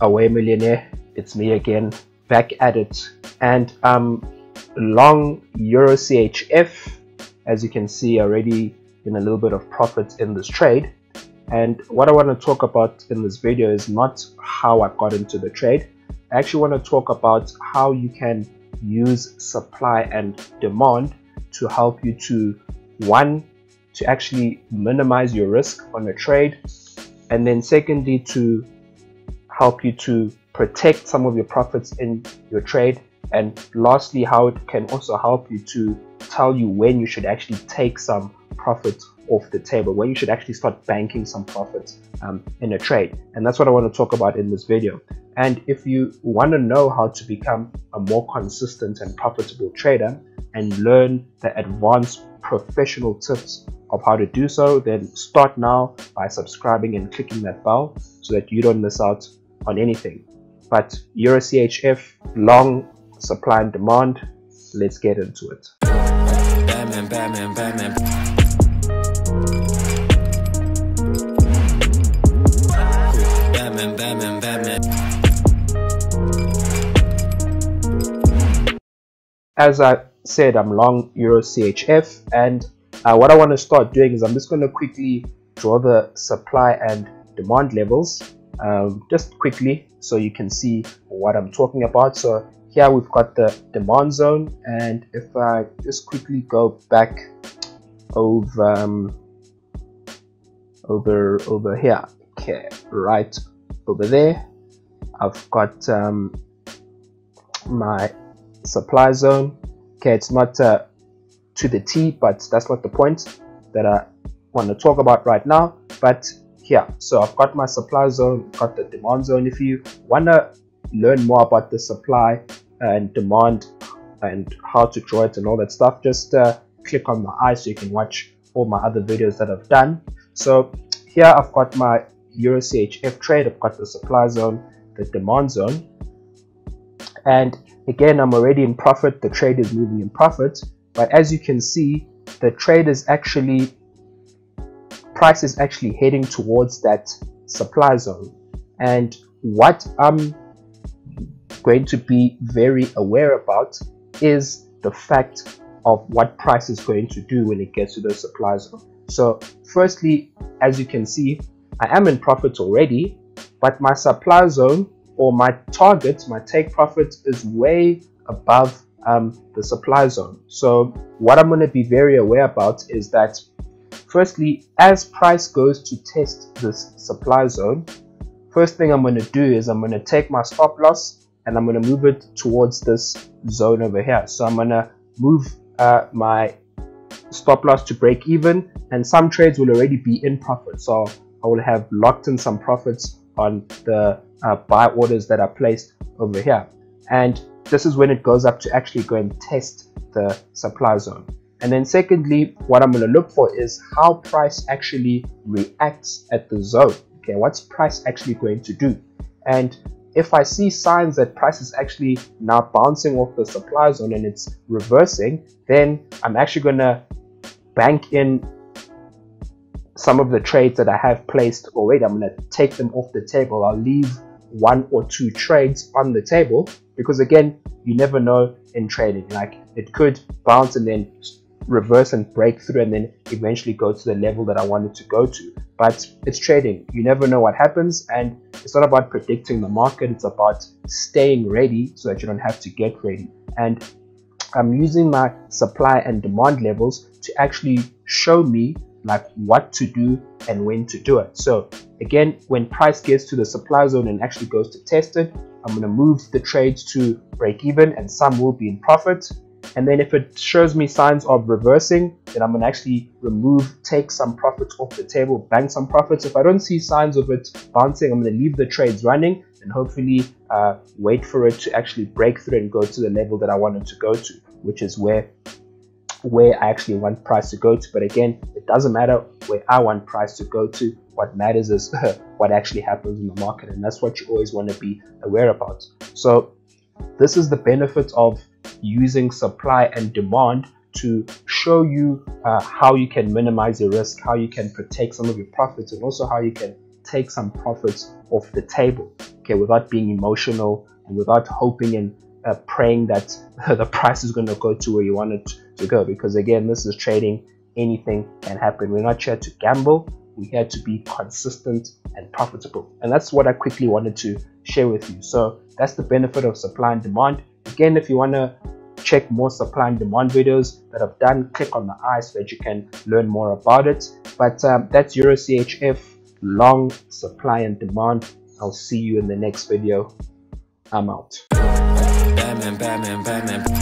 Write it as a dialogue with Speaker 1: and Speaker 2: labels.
Speaker 1: Aweh Millionaire, it's me again, back at it, and long Euro CHF. As you can see, already in a little bit of profit in this trade. And what I want to talk about in this video is not how I got into the trade. I actually want to talk about how you can use supply and demand to help you to, one, to actually minimize your risk on a trade, and then secondly, to help you to protect some of your profits in your trade, and lastly, how it can also help you to tell you when you should actually take some profit off the table, when you should actually start banking some profits in a trade. And that's what I want to talk about in this video. And if you want to know how to become a more consistent and profitable trader and learn the advanced professional tips of how to do so, then start now by subscribing and clicking that bell so that you don't miss out on anything. But Euro CHF, long supply and demand, let's get into it.
Speaker 2: Batman, Batman, Batman. Batman, Batman, Batman.
Speaker 1: As I said, I'm long Euro CHF, and what I want to start doing is I'm just going to quickly draw the supply and demand levels just quickly so you can see what I'm talking about. So here we've got the demand zone, and if I just quickly go back over here, okay, right over there, I've got my supply zone. Okay, it's not to the T, but that's not the point that I want to talk about right now. But here, so I've got my supply zone, got the demand zone. If you want to learn more about the supply and demand and how to draw it and all that stuff, just click on my eye so you can watch all my other videos that I've done. So here I've got my Euro CHF trade, I've got the supply zone, the demand zone, and again I'm already in profit. The trade is moving in profit, but as you can see, the trade is actually, price is actually heading towards that supply zone. And what I'm going to be very aware about is the fact of what price is going to do when it gets to the supply zone. So firstly, as you can see, I am in profit already, but my supply zone, or my target, my take profit, is way above the supply zone. So what I'm going to be very aware about is that firstly, as price goes to test this supply zone, first thing I'm going to do is I'm going to take my stop loss and I'm going to move it towards this zone over here. So I'm going to move my stop loss to break even, and some trades will already be in profit, so I will have locked in some profits on the buy orders that are placed over here. And this is when it goes up to actually go and test the supply zone. And then secondly, what I'm going to look for is how price actually reacts at the zone. Okay, what's price actually going to do? And if I see signs that price is actually now bouncing off the supply zone and it's reversing, then I'm actually going to bank in some of the trades that I have placed already. I'm going to take them off the table. I'll leave one or two trades on the table, because again, you never know in trading. Like, it could bounce and then reverse and break through and then eventually go to the level that I wanted to go to. But it's trading, you never know what happens, and it's not about predicting the market, it's about staying ready so that you don't have to get ready. And I'm using my supply and demand levels to actually show me like what to do and when to do it. So again, when price gets to the supply zone and actually goes to test it, I'm going to move the trades to break even, and some will be in profit. And then if it shows me signs of reversing, then I'm going to actually take some profits off the table, bank some profits. If I don't see signs of it bouncing, I'm going to leave the trades running and hopefully wait for it to actually break through and go to the level that I wanted to go to, which is where I actually want price to go to. But again, it doesn't matter where I want price to go to. What matters is what actually happens in the market, and that's what you always want to be aware about. So this is the benefit of using supply and demand to show you how you can minimize your risk, how you can protect some of your profits, and also how you can take some profits off the table, okay, without being emotional and without hoping and praying that the price is going to go to where you want it to go. Because again, this is trading, anything can happen. We're not here to gamble, we're here to be consistent and profitable. And that's what I quickly wanted to share with you. So that's the benefit of supply and demand. Again, if you want to check more supply and demand videos that I've done, click on the I so that you can learn more about it. But that's EURCHF, long supply and demand. I'll see you in the next video. I'm out.
Speaker 2: Batman, Batman, Batman.